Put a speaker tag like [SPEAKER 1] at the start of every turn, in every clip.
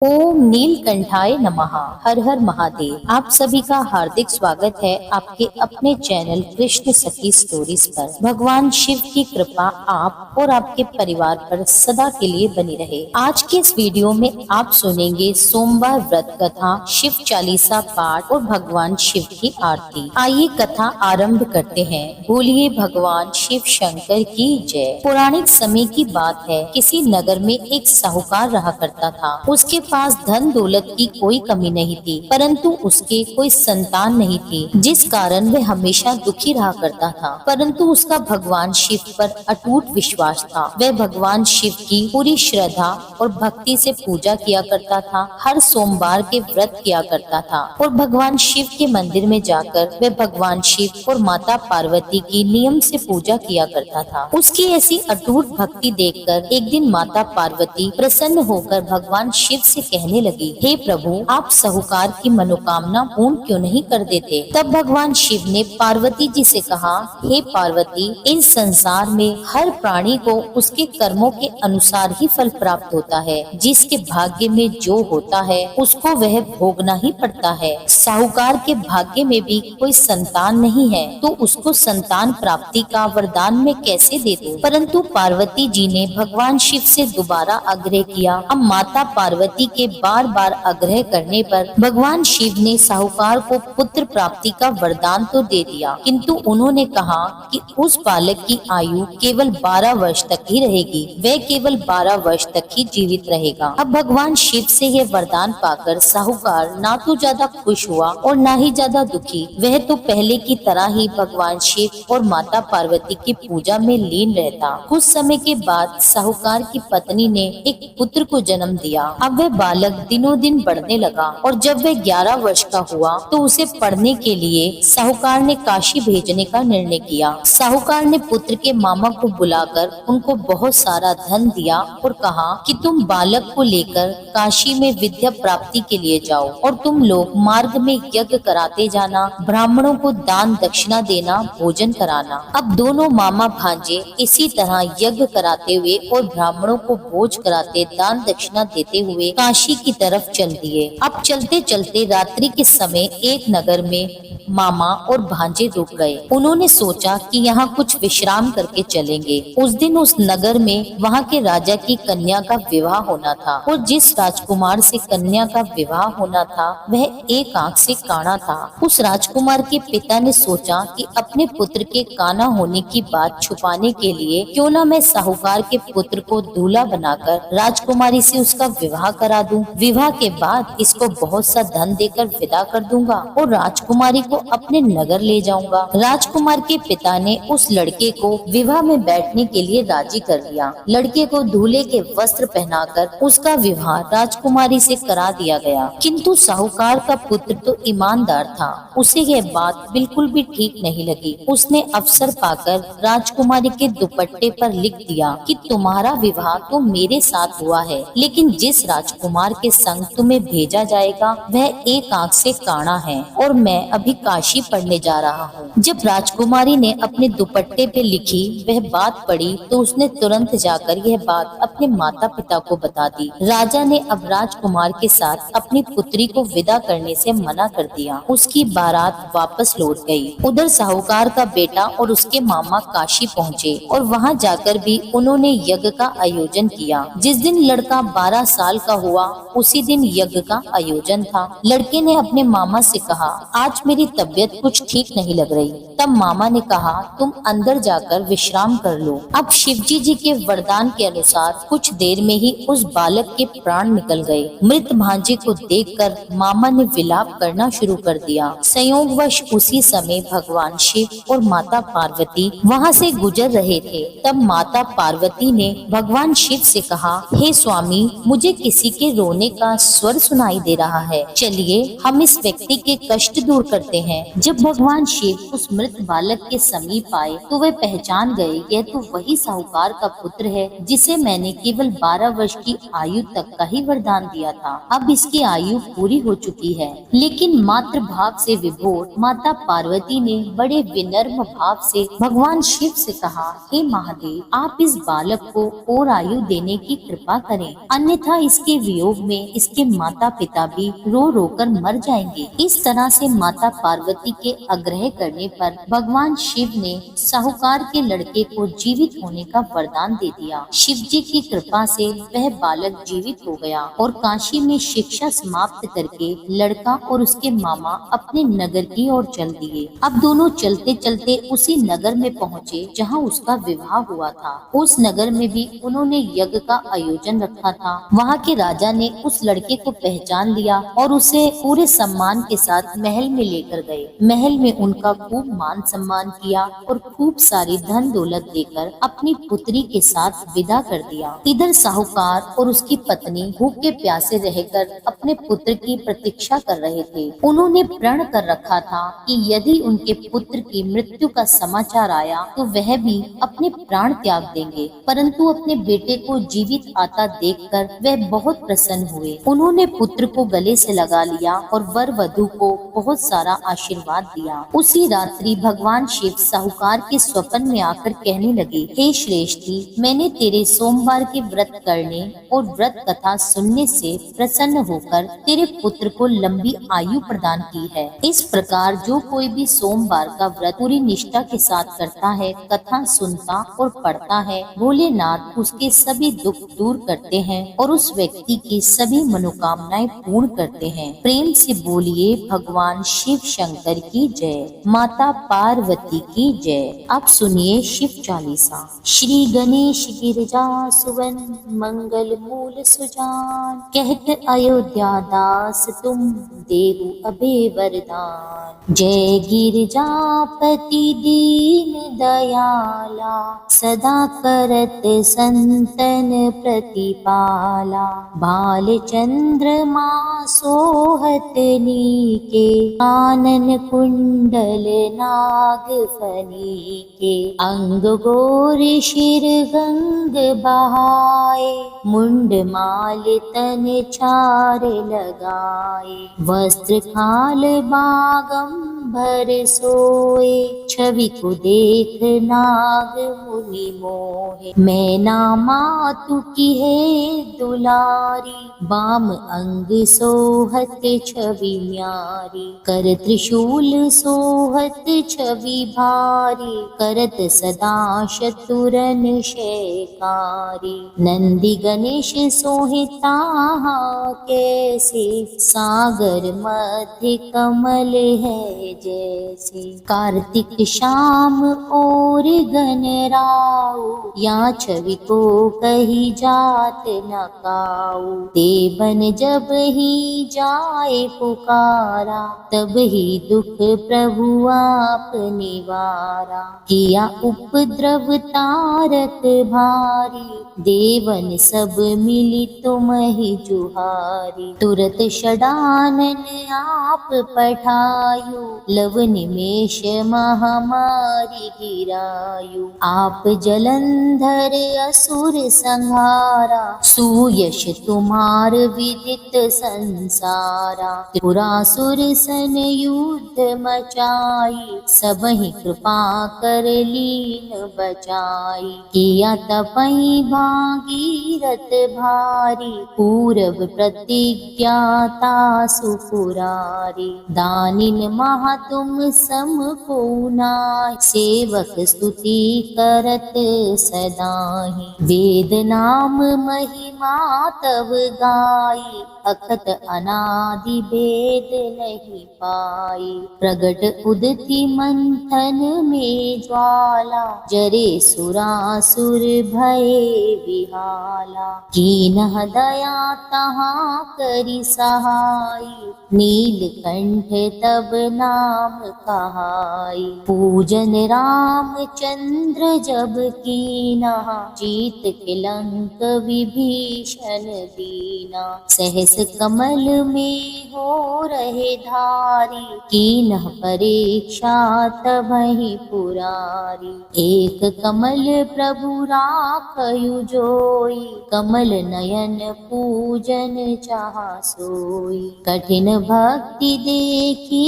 [SPEAKER 1] ओम नीलकंठाय नमः। हर हर महादेव। आप सभी का हार्दिक स्वागत है आपके अपने चैनल कृष्ण सखी स्टोरीज पर। भगवान शिव की कृपा आप और आपके परिवार पर सदा के लिए बनी रहे। आज के इस वीडियो में आप सुनेंगे सोमवार व्रत कथा, शिव चालीसा पाठ और भगवान शिव की आरती। आइए कथा आरंभ करते हैं। बोलिए भगवान शिव शंकर की जय। पौराणिक समय की बात है, किसी नगर में एक साहूकार रहा करता था। उसके पास धन दौलत की कोई कमी नहीं थी, परंतु उसके कोई संतान नहीं थी, जिस कारण वह हमेशा दुखी रहा करता था। परंतु उसका भगवान शिव पर अटूट विश्वास था। वह भगवान शिव की पूरी श्रद्धा और भक्ति से पूजा किया करता था। हर सोमवार के व्रत किया करता था और भगवान शिव के मंदिर में जाकर वह भगवान शिव और माता पार्वती की नियम से पूजा किया करता था। उसकी ऐसी अटूट भक्ति देखकर एक दिन माता पार्वती प्रसन्न होकर भगवान शिव से कहने लगी, हे प्रभु, आप साहूकार की मनोकामना पूर्ण क्यों नहीं कर देते? तब भगवान शिव ने पार्वती जी से कहा, हे पार्वती, इस संसार में हर प्राणी को उसके कर्मों के अनुसार ही फल प्राप्त होता है। जिसके भाग्य में जो होता है उसको वह भोगना ही पड़ता है। साहूकार के भाग्य में भी कोई संतान नहीं है, तो उसको संतान प्राप्ति का वरदान मैं कैसे दे दूं? परंतु पार्वती जी ने भगवान शिव से दोबारा आग्रह किया। अब माता पार्वती के बार बार आग्रह करने पर भगवान शिव ने साहूकार को पुत्र प्राप्ति का वरदान तो दे दिया, किंतु उन्होंने कहा कि उस बालक की आयु केवल 12 वर्ष तक ही रहेगी। वह केवल 12 वर्ष तक ही जीवित रहेगा। अब भगवान शिव से यह वरदान पाकर साहूकार ना तो ज्यादा खुश हुआ और ना ही ज्यादा दुखी। वह तो पहले की तरह ही भगवान शिव और माता पार्वती की पूजा में लीन रहता। कुछ समय के बाद साहूकार की पत्नी ने एक पुत्र को जन्म दिया। अब वह बालक दिनों दिन बढ़ने लगा और जब वह 11 वर्ष का हुआ तो उसे पढ़ने के लिए साहूकार ने काशी भेजने का निर्णय किया। साहूकार ने पुत्र के मामा को बुलाकर उनको बहुत सारा धन दिया और कहा कि तुम बालक को लेकर काशी में विद्या प्राप्ति के लिए जाओ और तुम लोग मार्ग में यज्ञ कराते जाना, ब्राह्मणों को दान दक्षिणा देना, भोजन कराना। अब दोनों मामा भांजे इसी तरह यज्ञ कराते हुए और ब्राह्मणों को भोज कराते, दान दक्षिणा देते हुए काशी की तरफ चल दिए। अब चलते चलते रात्रि के समय एक नगर में मामा और भांजे रुक गए। उन्होंने सोचा कि यहाँ कुछ विश्राम करके चलेंगे। उस दिन उस नगर में वहाँ के राजा की कन्या का विवाह होना था और जिस राजकुमार से कन्या का विवाह होना था वह एक आंख से काना था। उस राजकुमार के पिता ने सोचा कि अपने पुत्र के काना होने की बात छुपाने के लिए क्यों न मैं साहूकार के पुत्र को दूल्हा बनाकर राजकुमारी से उसका विवाह करा दूं। विवाह के बाद इसको बहुत सा धन देकर विदा कर दूंगा और राजकुमारी को अपने नगर ले जाऊंगा। राजकुमार के पिता ने उस लड़के को विवाह में बैठने के लिए राजी कर लिया। लड़के को दूल्हे के वस्त्र पहनाकर उसका विवाह राजकुमारी से करा दिया गया, किंतु साहूकार का पुत्र तो ईमानदार था। उसे यह बात बिल्कुल भी ठीक नहीं लगी। उसने अवसर पाकर राजकुमारी के दुपट्टे पर लिख दिया कि तुम्हारा विवाह तो मेरे साथ हुआ है, लेकिन जिस राजकुमार के संग तुम्हें भेजा जाएगा वह एक आंख से काना है और मैं अभी काशी पढ़ने जा रहा हूँ। जब राजकुमारी ने अपने दुपट्टे पे लिखी वह बात पढ़ी तो उसने तुरंत जाकर यह बात अपने माता पिता को बता दी। राजा ने अब राजकुमार के साथ अपनी पुत्री को विदा करने से मना कर दिया। उसकी बारात वापस लौट गई। उधर साहूकार का बेटा और उसके मामा काशी पहुँचे और वहाँ जाकर भी उन्होंने यज्ञ का आयोजन किया। जिस दिन लड़का 12 साल का हुआ उसी दिन यज्ञ का आयोजन था। लड़के ने अपने मामा से कहा, आज मेरी तबीयत कुछ ठीक नहीं लग रही। तब मामा ने कहा, तुम अंदर जाकर विश्राम कर लो। अब शिवजी जी के वरदान के अनुसार कुछ देर में ही उस बालक के प्राण निकल गए। मृत भांजे को देखकर मामा ने विलाप करना शुरू कर दिया। संयोगवश उसी समय भगवान शिव और माता पार्वती वहाँ से गुजर रहे थे। तब माता पार्वती ने भगवान शिव से कहा, हे स्वामी, मुझे किसी के रोने का स्वर सुनाई दे रहा है। चलिए हम इस व्यक्ति के कष्ट दूर करते हैं। जब भगवान शिव उस मृत बालक के समीप आए तो वे पहचान गए, यह तो वही साहूकार का पुत्र है जिसे मैंने केवल 12 वर्ष की आयु तक का ही वरदान दिया था। अब इसकी आयु पूरी हो चुकी है। लेकिन मातृ भाव से विभोर माता पार्वती ने बड़े विनम्र भाव से भगवान शिव से कहा, हे महादेव, आप इस बालक को और आयु देने की कृपा करें, अन्यथा इसके वियोग में इसके माता पिता भी रो रो कर मर जाएंगे। इस तरह से माता पार्वती के आग्रह करने पर भगवान शिव ने साहूकार के लड़के को जीवित होने का वरदान दे दिया। शिव जी की कृपा से वह बालक जीवित हो गया और काशी में शिक्षा समाप्त करके लड़का और उसके मामा अपने नगर की ओर चल दिए। अब दोनों चलते चलते उसी नगर में पहुँचे जहाँ उसका विवाह हुआ था। उस नगर में भी उन्होंने यज्ञ का आयोजन रखा था। वहाँ के राजा ने उस लड़के को पहचान लिया और उसे पूरे सम्मान के साथ महल में लेकर गए। महल में उनका खूब मान सम्मान किया और खूब सारी धन दौलत देकर अपनी पुत्री के साथ विदा कर दिया। इधर साहूकार और उसकी पत्नी भूखे प्यासे रहकर अपने पुत्र की प्रतीक्षा कर रहे थे। उन्होंने प्रण कर रखा था कि यदि उनके पुत्र की मृत्यु का समाचार आया तो वह भी अपने प्राण त्याग देंगे, परंतु अपने बेटे को जीवित आता देखकर वह बहुत प्रसन्न हुए। उन्होंने पुत्र को गले से लगा लिया और वर वधू को बहुत सारा आशीर्वाद दिया। उसी रात्रि भगवान शिव साहूकार के स्वप्न में आकर कहने लगे, हे श्रेष्ठी, मैंने तेरे सोमवार के व्रत करने और व्रत कथा सुनने से प्रसन्न होकर तेरे पुत्र को लंबी आयु प्रदान की है। इस प्रकार जो कोई भी सोमवार का व्रत पूरी निष्ठा के साथ करता है, कथा सुनता और पढ़ता है, भोलेनाथ उसके सभी दुख दूर करते हैं और उस व्यक्ति की सभी मनोकामनाएं पूर्ण करते हैं। प्रेम से बोलिए भगवान शिव शंकर की जय, माता पार्वती की जय। अब सुनिए शिव चालीसा। श्री गणेश गिरिजा सुवन मंगल मूल सुजान, कहत अयोध्या दास तुम देहु अभय वरदान। जय गिरिजापति दीन दयाला, सदा करत संतन प्रतिपाला। बाल चंद्रमा सोहत नीके, कानन कुंडल नाग फनीके। अंग गोर शिर गंग बहाए, मुंड माल तन चार लगाए। वस्त्र खाल बागंबर सोए, छवि को देख नाग मुनि मोहे। मैना मातु की है दुलारी, बाम अंग सोहत छवि न्यारी। कर त्रिशूल सोहत छवि भारी, करत सदा शतुरन शेकारी। नंदी गणेश सोहे ताहा कैसे, सागर मध्य कमल है जैसे। कार्तिक शाम और गणराऊ, या छवि को कही जात न काऊ। देवन जब ही जाए पुकारा, तब ही दुख प्रभु आप निवारा। किया उपद्रव तारक भारी, देवन सब मिली तुम ही जुहारी। तुरत षडानन आप पठायु, लव निमेष महामारी गिरायु। आप जलंधर असुर संहारा, सुयश तुम्हार विदित संसारा। त्रिपुरासुर सन युद्ध मचाई, सबहि कृपा कर लीन बचाई। किया तपहि भागीरथ भारी, पूरब प्रतिज्ञाता सुपुरारी। दानिन महा तुम सम को नाहि, सेवक स्तुति करत सदाहि। वेद नाम महिमा तव गाई, अखत अनादि भेद नहीं पाई। प्रगट उदति मंथन में ज्वाला, जरे सुरासुर भये विहाला। कीन्ह दया तहाँ करि सहाई, नीलकंठ तब नाम कहाई। पूजन रामचंद्र जब कीन्हा, जीत के लंक विभीषण दीना। सहस जैस कमल में हो रहे धारी, कीन्ह परीक्षा तबहि पुरारी। एक कमल प्रभु राखयु जोई, कमल नयन पूजन चाहा सोई। कठिन भक्ति देखी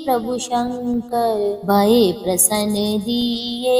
[SPEAKER 1] प्रभु शंकर, भये प्रसन्न दिए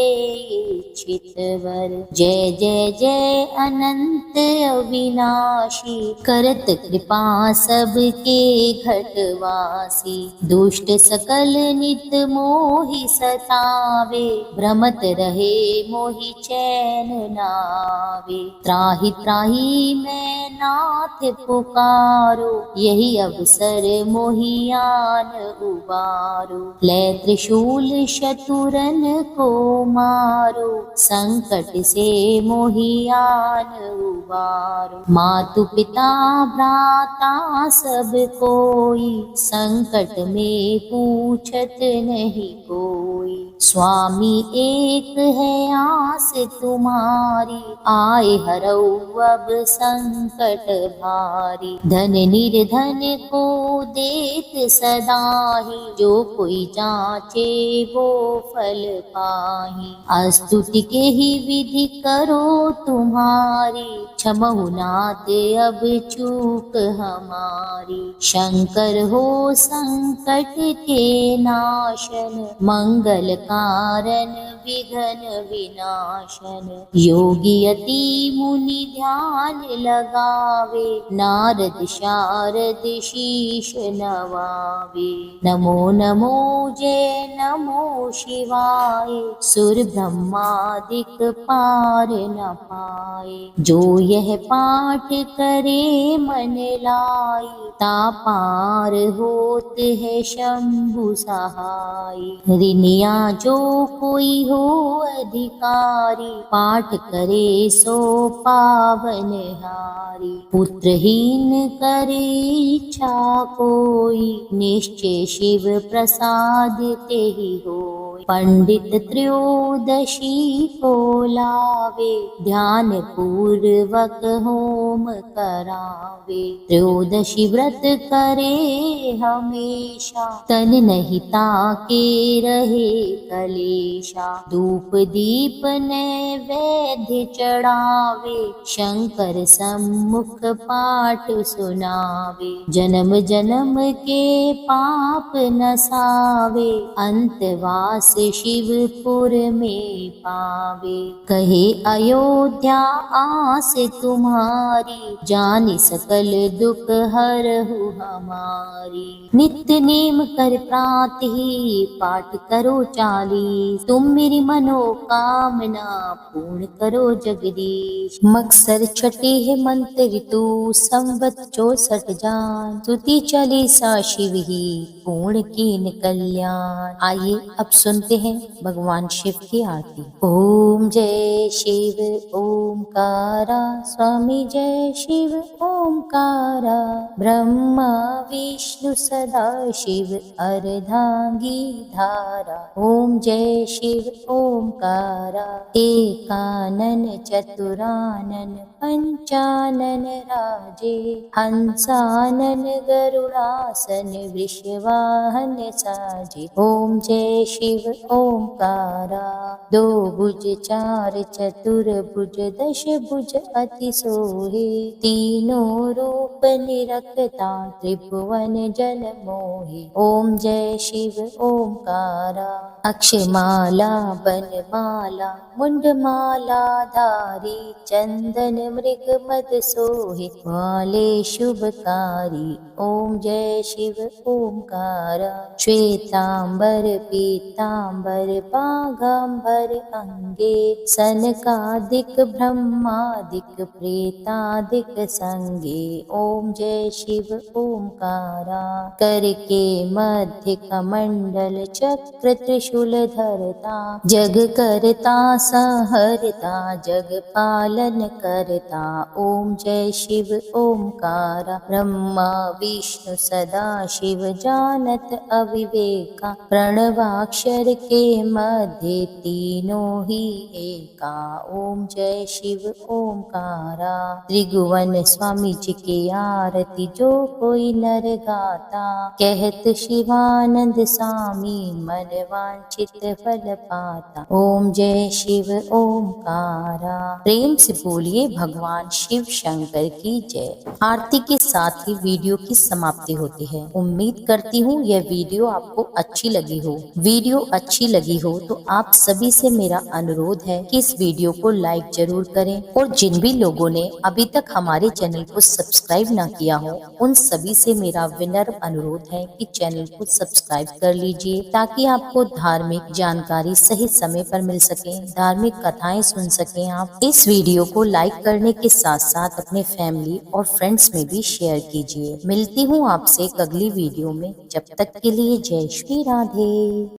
[SPEAKER 1] इच्छित वर। जय जय जय अनंत अविनाशी, करत कृपा सबके घटवासी। दुष्ट सकल नित मोहि सतावे, भ्रमत रहे मोहि चैन नावे। त्राहि त्राहि मैं नाथ पुकारो, यही अवसर मोहि आन उबारो। लै त्रिशूल शतुरन को मारो, संकट से मोहि आन उबारो। मातु पिता भ्राता सब कोई, संकट में पूछत नहीं कोई। स्वामी एक है आस तुम्हारी, आए हरऊ अब संकट भारी। धन निर्धन को देत सदाहि, जो कोई जाचे वो फल पाहि। अस्तुति के ही विधि करो तुम्हारी, क्षमहु नाथ अब चूक हमारी। शंकर हो संकट के नाशन, मंगल कारण विघ्न विनाशन। योगी यति मुनि ध्यान लगावे, नारद शारद शीश नवावे। नमो नमो जय नमो शिवाय, सुर ब्रह्मादिक पार न पाए। जो यह पाठ करे मन लाई, ता पार होत है शंभु सहाय। रिनिया जो कोई हो अधिकारी, पाठ करे सो पावन हारी। पुत्रहीन करे इच्छा कोई, निश्चय शिव प्रसाद ते ही होय। पंडित त्रयोदशी को लावे, ध्यान पूर्वक होम करावे। त्रयोदशी व्रत करे हमेशा, तन नहीं ताके रहे कलेशा। धूप दीप नैवेद्य चढ़ावे, शंकर सम्मुख पाठ सुनावे। जन्म जन्म के पाप नसावे, अंतवास शिवपुर में पावे। कहे अयोध्या आस तुम्हारी, जानि सकल दुख हरहु हमारी। नित्य नेम कर प्रात ही पाठ करो 40, तुम मेरी मनोकामना पूर्ण करो जगदीश। मकसर छठे है मंत्र ऋतु, संवत 64 जान। स्तुति 40 शिव ही पूर्ण कीन कल्याण। आइए अब सुनते हैं भगवान शिव की आरती। ओम जय शिव ओमकारा, स्वामी जय शिव ओमकारा। ब्रह्मा विष्णु सदा शिव अर्धांगी धारा। ओम जय शिव ओमकारा, एकानन चतुरानन पंचानन राजे। हंसानन गरुड़ासन वृषवाहन साजे। ओम जय शिव ओमकारा, दो भुज चार चतुर्भुज दश भुज अति सोहे। तीनों रूप निरखता त्रिभुवन जन मोहे। ओम जय शिव ओमकारा, अक्षमाला बनमाला मुंडमाला धारी। चंदन मृग मद सोहे, वाले शुभकारी। ओम जय शिव ओमकारा, श्वेतांबर पीतांबर बाघांबर अंगे। सनकादिक ब्रह्मादिक प्रेतादिक संगे। ओम जय शिव ओमकारा, करके मध्य कमंडल चक्र त्रिशूल धरता। जग करता संहरता जग पालन करता। ओम जय शिव ओमकारा, ब्रह्मा विष्णु सदा शिव जानत अविवेका। प्रणवाक्षर अक्षर के मध्य तीनों ही एका। ओम जय शिव ओमकारा। त्रिभुवन स्वामी जी की आरती जो कोई नर गाता। कहत शिवानंद स्वामी मन वांछित फल पाता। ओम जय शिव ओमकारा। प्रेम से बोलिए भगवान शिव शंकर की जय। आरती के साथ ही वीडियो की समाप्ति होती है। उम्मीद करती हूँ यह वीडियो आपको अच्छी लगी हो। वीडियो अच्छी लगी हो तो आप सभी से मेरा अनुरोध है कि इस वीडियो को लाइक जरूर करें, और जिन भी लोगों ने अभी तक हमारे चैनल को सब्सक्राइब ना किया हो उन सभी से मेरा विनम्र अनुरोध है कि चैनल को सब्सक्राइब कर लीजिए, ताकि आपको धार्मिक जानकारी सही समय पर मिल सके, धार्मिक कथाएं सुन सकें आप। इस वीडियो को लाइक करने के साथ साथ अपने फैमिली और फ्रेंड्स में भी शेयर कीजिए। मिलती हूँ आपसे एक अगली वीडियो में, जब तक के लिए जय श्री राधे।